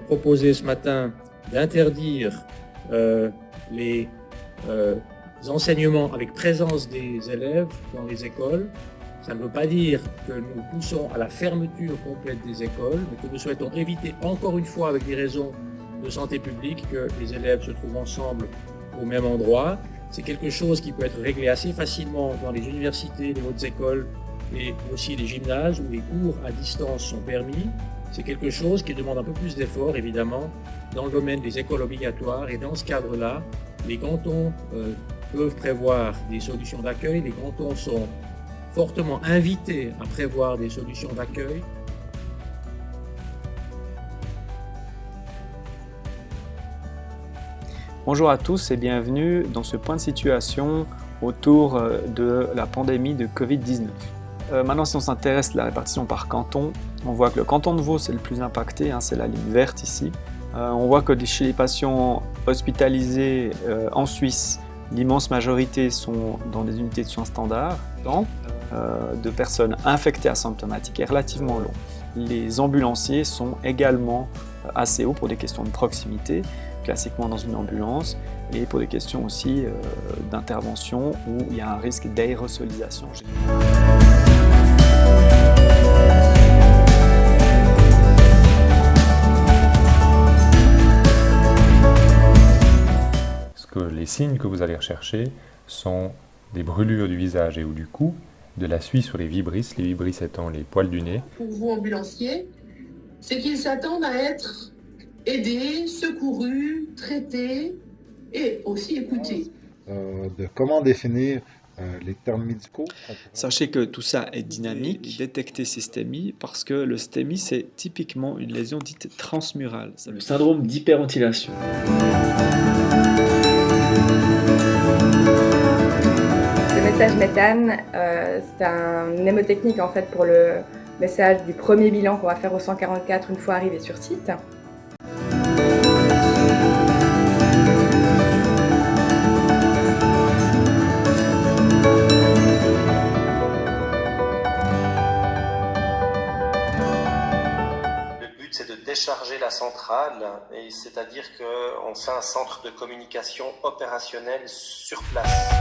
proposé ce matin d'interdire les enseignements avec présence des élèves dans les écoles. Ça ne veut pas dire que nous poussons à la fermeture complète des écoles, mais que nous souhaitons éviter encore une fois, avec des raisons de santé publique, que les élèves se trouvent ensemble au même endroit. C'est quelque chose qui peut être réglé assez facilement dans les universités, les hautes écoles et aussi les gymnases où les cours à distance sont permis. C'est quelque chose qui demande un peu plus d'efforts, évidemment, dans le domaine des écoles obligatoires. Et dans ce cadre-là, les cantons peuvent prévoir des solutions d'accueil. Les cantons sont fortement invités à prévoir des solutions d'accueil. Bonjour à tous et bienvenue dans ce point de situation autour de la pandémie de Covid-19. Maintenant, si on s'intéresse à la répartition par canton, on voit que le canton de Vaud c'est le plus impacté, c'est la ligne verte ici. On voit que chez les patients hospitalisés en Suisse, l'immense majorité sont dans des unités de soins standards, de personnes infectées asymptomatiques est relativement long. Les ambulanciers sont également assez hauts pour des questions de proximité, classiquement dans une ambulance, et pour des questions aussi d'intervention où il y a un risque d'aérosolisation. Les signes que vous allez rechercher sont des brûlures du visage et ou du cou, de la suie sur les vibrisses étant les poils du nez. Pour vous, ambulanciers, c'est qu'ils s'attendent à être aidés, secourus, traités et aussi écoutés. De comment définir les termes médicaux. Sachez que tout ça est dynamique, détecter ces STEMI, parce que le STEMI c'est typiquement une lésion dite transmurale. C'est le syndrome d'hyperventilation. Le message méthane, c'est un mnémotechnique en fait pour le message du premier bilan qu'on va faire au 144 une fois arrivé sur site. Le but c'est de décharger la centrale, et c'est-à-dire qu'on fait un centre de communication opérationnel sur place.